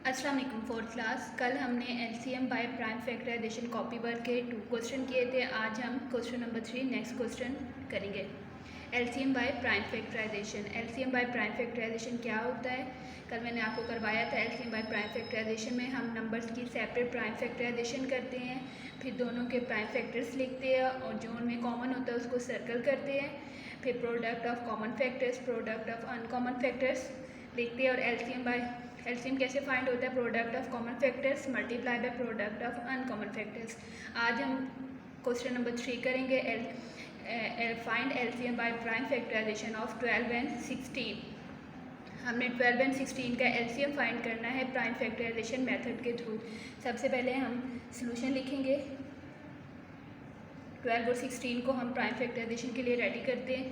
अस्सलाम वालेकुम fourth class. कल हमने LCM by prime factorisation copy work के 2 क्वेश्चन किए थे। आज हम क्वेश्चन नंबर 3 नेक्स्ट क्वेश्चन करेंगे। LCM by prime factorisation. LCM by prime factorisation क्या होता है? कल मैंने आपको करवाया था। एलसीएम बाय प्राइम फैक्टराइजेशन में हम नंबर्स की सेपरेट प्राइम फैक्टराइजेशन करते हैं, फिर दोनों के प्राइम फैक्टर्स लिखते हैं और जो उनमें कॉमन होता है उसको सर्कल करते हैं, फिर product of common factors, product of uncommon factors लिखते हैं। और एलसीएम कैसे फाइंड होता है? Product of common factors multiply by product of uncommon factors. आज हम क्वेश्चन नंबर 3 करेंगे। Find LCM by prime factorisation of 12 and 16। हमने 12 एंड 16 का एलसीएम फाइंड करना है प्राइम फैक्टराइजेशन मेथड के थ्रू। सबसे पहले हम सॉल्यूशन लिखेंगे। 12 और 16 को हम प्राइम फैक्टराइजेशन के लिए रेडी करते हैं।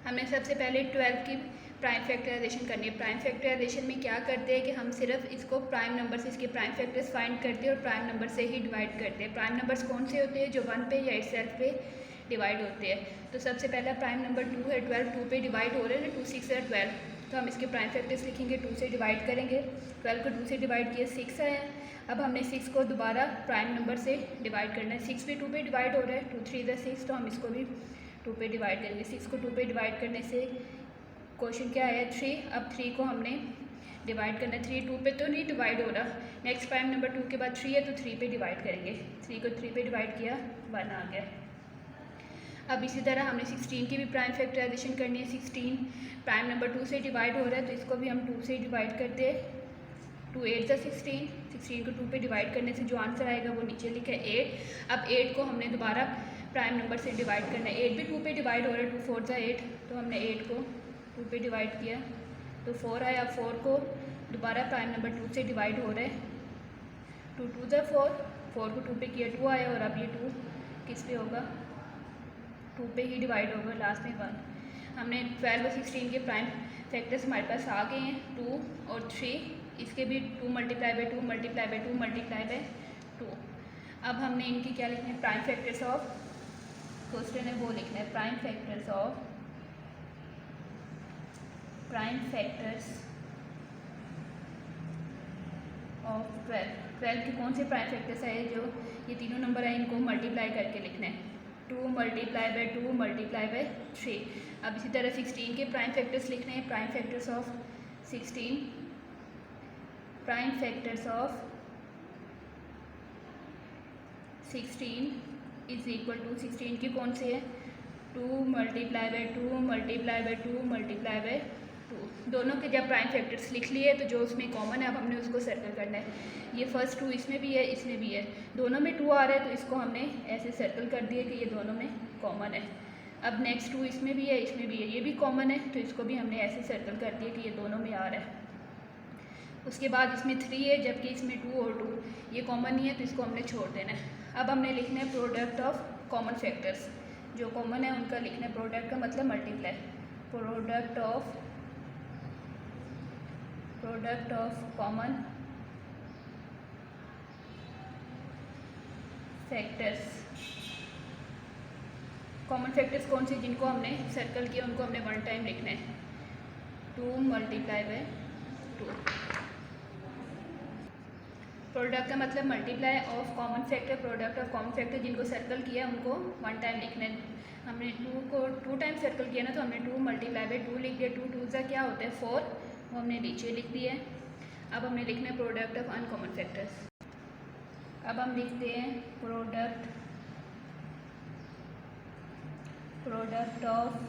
हमने सबसे पहले 12 की प्राइम फैक्टराइजेशन करनी है। प्राइम फैक्टराइजेशन में क्या करते हैं कि हम सिर्फ इसको प्राइम नंबर से इसके प्राइम फैक्टर्स फाइंड करते हैं और प्राइम नंबर से ही डिवाइड करते हैं। प्राइम नंबर्स कौन से होते हैं? जो 1 पे या इटसेल्फ पे डिवाइड होते हैं। तो सबसे पहला प्राइम नंबर 2 है। 12 2 पे डिवाइड हो रहे हैं ना, 2 6 है 12, तो हम इसके प्राइम फैक्टर्स लिखेंगे। 2 से डिवाइड करेंगे, 12 को 2 से डिवाइड किया 6 आया। अब हमने 6 को दोबारा प्राइम नंबर से डिवाइड करना है। 6 भी 2 पे डिवाइड हो रहा है, 2 3 × 6, तो हम इसको भी 2 पे डिवाइड करेंगे। 6 को 2 पे डिवाइड करने से क्वेश्चन क्या आया? 3। अब 3 को हमने डिवाइड करना है। 3 2 पे तो नहीं डिवाइड हो रहा। नेक्स्ट प्राइम नंबर 2 के बाद 3 है, तो 3 पे डिवाइड करेंगे। 3 को 3 पे डिवाइड किया, 1 आ गया। अब इसी तरह हमने 16 की भी प्राइम फैक्टराइजेशन करनी है। 16 प्राइम नंबर 2 से डिवाइड हो रहा है, तो इसको भी हम 2 से डिवाइड करते हैं। 2 8 × 16। 16 को 2 पे डिवाइड करने से जो आंसर आएगा वो नीचे लिखा है 8। अब 8 को हमने दोबारा प्राइम नंबर से डिवाइड करना है। 8 भी 2 पे डिवाइड हो रहा है, 2 4 × 8, तो हमने 8 को 2 पे डिवाइड किया तो 4 आया। 4 को दोबारा प्राइम नंबर 2 से डिवाइड हो रहा है, 2 2 × 4, 4 को 2 पे किया 2 आया। और अब ये 2 किस पे होगा? 2 पे ही डिवाइड होगा, लास्ट में 1। हमने 12 और 16 के प्राइम फैक्टर्स हमारे पास आ गए हैं, 2 और 3। इसके भी 2 × 2 × 2 × 2। अब हमने इनकी क्या लिखना है? प्राइम फैक्टर्स ऑफ, क्वेश्चन है वो लिखना है, प्राइम फैक्टर्स ऑफ ऑफ 12 के कौन से प्राइम फैक्टर्स है? जो ये तीनों नंबर है इनको मल्टीप्लाई करके लिखना है। 2 × 2 × 3। अब इसी तरह 16 के प्राइम फैक्टर्स लिखने हैं। Prime factors of 16, prime factors of 16 is equal to, 16 की कौन से है? 2 × 2 × 2। दोनों के जब प्राइम फैक्टर्स लिख लिए तो जो उसमें कॉमन है अब हमने उसको सर्कल करना है। ये फर्स्ट 2 इसमें भी है, इसमें भी है, दोनों में 2 आ रहा है, तो इसको हमने ऐसे सर्कल कर दिया कि ये दोनों में कॉमन है। अब नेक्स्ट 2 इसमें भी है, इसमें भी है, ये भी कॉमन है, तो इसको भी हमने ऐसे सर्कल कर दिया कि ये दोनों में आ रहा है। उसके बाद इसमें 3 है, जबकि इसमें 2 और 2 ये कॉमन नहीं है, तो इसको हमने छोड़ देना है। अब हमने लिखना है प्रोडक्ट ऑफ कॉमन फैक्टर्स। जो कॉमन है उनका लिखना है। प्रोडक्ट का मतलब multiply. Product of common factors. Common factors कौन से? जिनको हमने सर्कल किया उनको हमने 1 टाइम लिखना है। 2 × 2। प्रोडक्ट का मतलब multiply of common factor. Product of common factor जिनको सर्कल किया उनको 1 टाइम लिखना है। हमने 2 को 2 टाइम सर्कल किया ना, तो हमने 2 × 2 लिख दिया। 2 2 ज़ा क्या होता है? 4, वो हमने नीचे लिख दिया है। अब हमने लिखना है प्रोडक्ट ऑफ अनकॉमन फैक्टर्स। अब हम लिखते हैं प्रोडक्ट ऑफ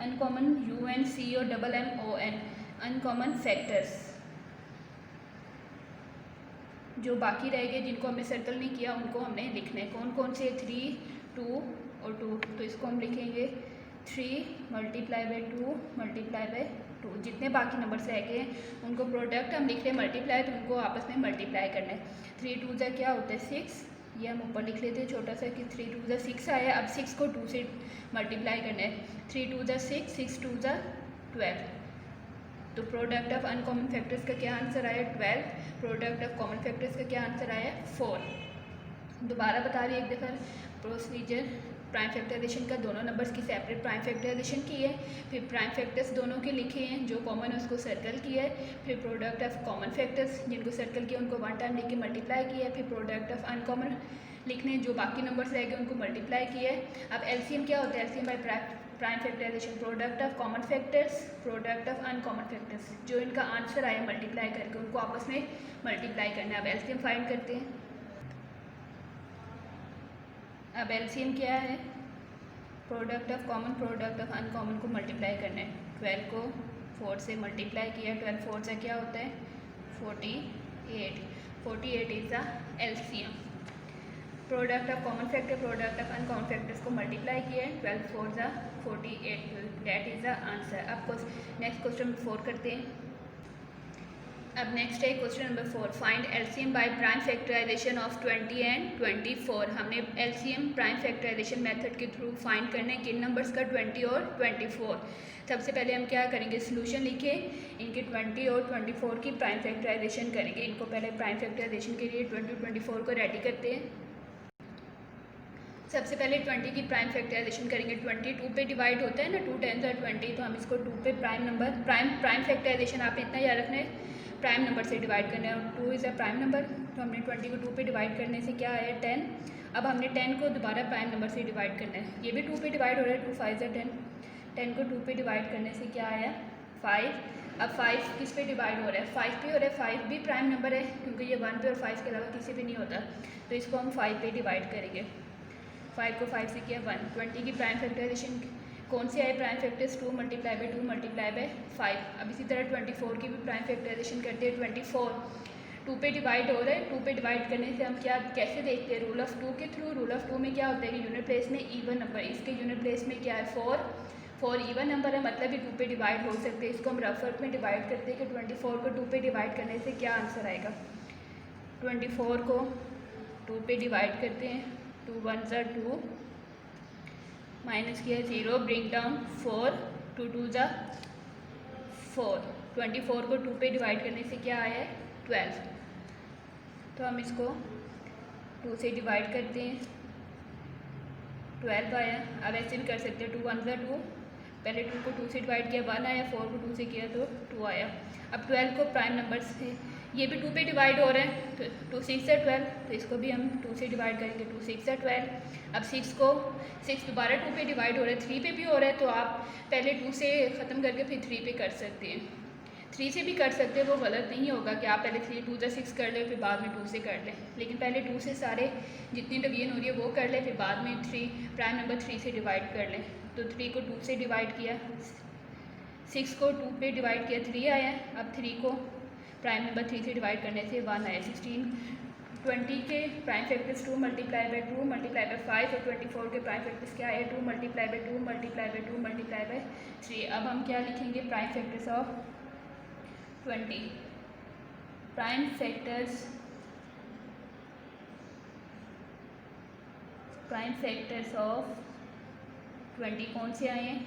अनकॉमन UNC और MMON अनकॉमन फैक्टर्स। जो बाकी रह गए जिनको हमने सर्कल नहीं किया उनको हमने लिखना है। कौन कौन से? 3 2 और 2, तो इसको हम लिखेंगे 3 × 2 × 2। जितने बाकी नंबर्स रह गए हैं उनको प्रोडक्ट हम लिख रहे हैं मल्टीप्लाई, तो उनको आपस में मल्टीप्लाई करना है। 3 2 ज़ा क्या होता है? 6, ये हम ऊपर लिख लेते हैं छोटा सा कि 3 2 ज़ा 6 आया। अब 6 को 2 से मल्टीप्लाई करना है। 3 2 ज़ा 6, 6 2 ज़ा 12। तो प्रोडक्ट ऑफ अनकॉमन फैक्टर्स का क्या आंसर आया? 12। प्रोडक्ट ऑफ कॉमन फैक्टर्स का क्या आंसर आया? 4। दोबारा बता रही एक दफ़ा प्रोसीजर। प्राइम फैक्टराइजेशन का दोनों नंबर्स की सेपरेट प्राइम फैक्टराइजेशन की है, फिर प्राइम फैक्टर्स दोनों के लिखे हैं, जो कॉमन है उसको सर्कल किया है, फिर प्रोडक्ट ऑफ कॉमन फैक्टर्स जिनको सर्कल किया उनको वन टाइम लिख के मल्टीप्लाई किया है, फिर प्रोडक्ट ऑफ अनकॉमन लिखने जो बाकी नंबर्स रह गए उनको मल्टीप्लाई किया है। अब एलसीएम क्या होता है? LCM by prime factorisation, product of common factors, product of uncommon factors, जो इनका आंसर आया मल्टीप्लाई करके उनको आपस में मल्टीप्लाई करना है। अब एलसीएम फाइंड करते हैं। अब एलसीएम क्या है? Product of common product of uncommon को मल्टीप्लाई करना है। 12 को 4 से मल्टीप्लाई किया, 12 4 से क्या होता है? 48। 48 is the LCM. Product of common factor product of uncommon factors को मल्टीप्लाई किया है, 12 4 ज़ा 48, दैट इज़ द आंसर। अब नेक्स्ट क्वेश्चन 4 करते हैं। अब नेक्स्ट है question number 4, find LCM by prime factorisation of 20 and 24। हमने एलसीएम प्राइम फैक्टराइजेशन मेथड के थ्रू फाइंड करने किन नंबर्स का? 20 और 24। सबसे पहले हम क्या करेंगे? सोल्यूशन लिखे, इनके 20 और 24 की प्राइम फैक्टराइजेशन करेंगे। इनको पहले प्राइम फैक्टराइजेशन के लिए 20 और 24 को रेडी करते हैं। सबसे पहले 20 की प्राइम फैक्टराइजेशन करेंगे। 20 2 पे डिवाइड होता है ना, 2 10 20, तो हम इसको 2 पे प्राइम फैक्टराइजेशन आपने इतना याद रखना है, प्राइम नंबर से डिवाइड करना है, और 2 इज़ अ प्राइम नंबर, तो हमने 20 को 2 पे डिवाइड करने से क्या आया? 10। अब हमने 10 को दोबारा प्राइम नंबर से डिवाइड करना है, ये भी 2 पे डिवाइड हो रहा है, 2 5 ज़ा 10, 10 को 2 पे डिवाइड करने से क्या आया? 5। अब 5 किस पे डिवाइड हो रहा है? 5 पे हो रहा है। 5 भी प्राइम नंबर है क्योंकि ये 1 पे और 5 के अलावा किसी पे नहीं होता, तो इसको हम 5 पे डिवाइड करेंगे। 5 को 5 से किया 1। 20 की प्राइम फैक्टराइजेशन कौन से आए prime factors? 2 multiply by 2 multiply by 5। अब इसी तरह 24 की भी प्राइम फैक्टराइजेशन करते हैं। 24 2 पे डिवाइड हो रहा है, 2 पे डिवाइड करने से हम क्या कैसे देखते हैं? रूल ऑफ 2 के थ्रू। रूल ऑफ 2 में क्या होता है कि यूनिट प्लेस में इवन नंबर, इसके यूनिट प्लेस में क्या है? 4 इवन नंबर है, मतलब ये 2 पे डिवाइड हो सकते हैं। इसको हम रफ वर्क में डिवाइड करते हैं कि 24 को 2 पे डिवाइड करने से क्या आंसर आएगा। 24 को 2 पे डिवाइड करते हैं, 2 1 ज़ा 2, माइनस किया 0, ब्रिंग डाउन 4, 2 2 ज़ा 4। 24 को 2 पे डिवाइड करने से क्या आया है? 12। तो हम इसको 2 से डिवाइड करते हैं, 12 आया। अब ऐसे भी कर सकते हैं, 2 1 ज़ा 2, पहले 2 को 2 से डिवाइड किया 1 आया, 4 को 2 से किया तो 2 आया। अब 12 को प्राइम नंबर से, ये भी 2 पे डिवाइड हो रहा है, तो 2 6 ज़ा 12, तो इसको भी हम 2 से डिवाइड करेंगे, 2 6 ज़ा 12। अब 6 दोबारा 2 पे डिवाइड हो रहा है, 3 पे भी हो रहा है, तो आप पहले 2 से ख़त्म करके फिर 3 पे कर सकते हैं। 3 से भी कर सकते हैं, वो गलत नहीं होगा कि आप पहले 3 2 ज़ा 6 कर लें फिर बाद में 2 से कर लें, लेकिन पहले 2 से सारे जितनी डिवीजन हो रही है वो कर लें, फिर बाद में 3 प्राइम नंबर 3 से डिवाइड कर लें। तो 3 को 2 से डिवाइड किया, 6 को 2 पे डिवाइड किया, 3 आया। अब 3 को प्राइम नंबर 3 से डिवाइड करने से 1 आया। 16 20 के prime factors 2 multiply by 2 multiply by 5, और 24 के प्राइम फैक्टर्स क्या है? 2 multiply by 2 multiply by 2 multiply by 3। अब हम क्या लिखेंगे? Prime factors of 20। Prime factors of 20 कौन से आए हैं?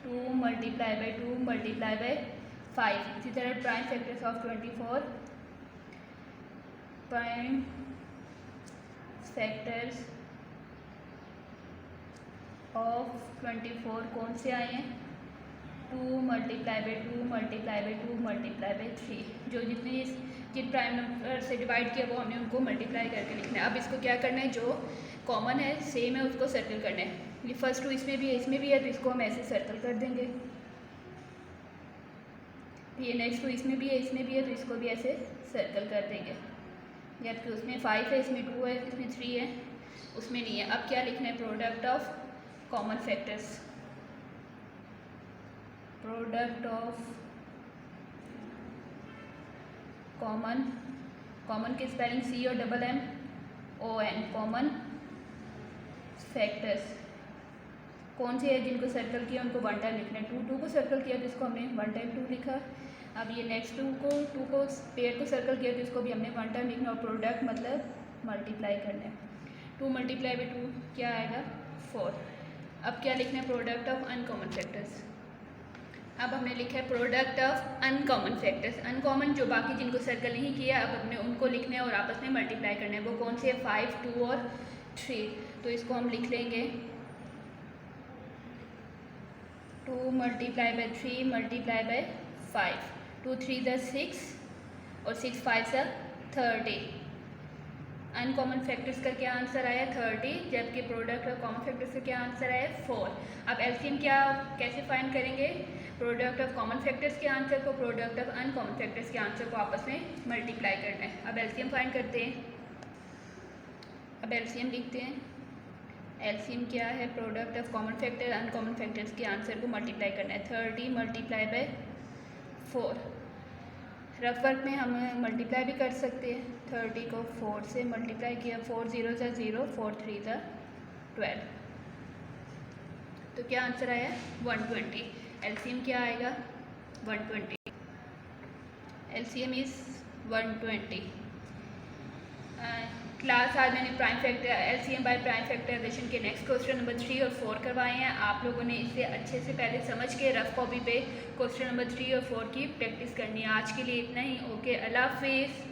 2 मल्टीप्लाई बाई 2 मल्टीप्लाई बाई 5। इसी तरह prime factors of 24, prime factors of 24 कौन से आए हैं? 2 multiply by 2 multiply by 2 multiply by 3। जो जिन प्राइम नंबर से डिवाइड किया वो हमने उनको मल्टीप्लाई करके लिखना है। अब इसको क्या करना है? जो कॉमन है सेम है उसको सर्कल करना है। ये फर्स्ट 2 इसमें भी है इसमें भी है, तो इसको हम ऐसे सर्कल कर देंगे। ये नेक्स्ट 2 इसमें भी है इसमें भी है, तो इसको भी ऐसे सर्कल कर देंगे। जबकि उसमें 5 है, इसमें 2 है, इसमें 3 है, उसमें नहीं है। अब क्या लिखना है? Product of common factors. Product of common की स्पेलिंग COMMON, कॉमन फैक्टर्स कौन से है? जिनको सर्कल किया उनको 1 टाइम लिखना है। 2 को सर्कल किया तो इसको हमने 1 टाइम 2 लिखा। अब ये नेक्स्ट 2 को पेयर को सर्कल किया तो इसको भी हमने 1 टाइम लिखना, और प्रोडक्ट मतलब मल्टीप्लाई करना है। 2 मल्टीप्लाई बाई 2 क्या आएगा? 4। अब क्या लिखना है? Product of uncommon factors. अब हमने लिखा है product of uncommon factors. Uncommon जो बाकी जिनको सर्कल नहीं किया, अब हमने उनको लिखना है और आपस में मल्टीप्लाई करना है। वो कौन से है? 5 2 और 3। तो इसको हम लिख लेंगे 2 multiply by 3 multiply by 5, 2 3 the 6 और 6 5 सा 30। अनकॉमन फैक्टर्स का क्या आंसर आया 30, जबकि प्रोडक्ट ऑफ कॉमन फैक्टर्स का क्या आंसर आया 4। अब एलसीएम क्या कैसे फाइंड करेंगे, प्रोडक्ट ऑफ कॉमन फैक्टर्स के आंसर को प्रोडक्ट ऑफ अनकॉमन फैक्टर्स के आंसर को आपस में मल्टीप्लाई करना है। अब एलसीएम फाइंड करते हैं। अब एलसीएम लिखते हैं। एलसीएम क्या है, product of common factor uncommon factors के आंसर को मल्टीप्लाई करना है। 30 मल्टीप्लाई बाई 4, रफ वर्क में हम मल्टीप्लाई भी कर सकते हैं। 30 को 4 से मल्टीप्लाई किया, 4 0 ज़ा 0, 4 3 ज़ा 12, तो क्या आंसर आया 120। एलसीएम क्या आएगा 120। LCM is 120। क्लास आज मैंने prime factor LCM by prime factorisation के नेक्स्ट क्वेश्चन नंबर 3 और 4 करवाए हैं। आप लोगों ने इसे अच्छे से पहले समझ के रफ कॉपी पे क्वेश्चन नंबर 3 और 4 की प्रैक्टिस करनी है। आज के लिए इतना ही। ओके, अल्लाह हाफिज़।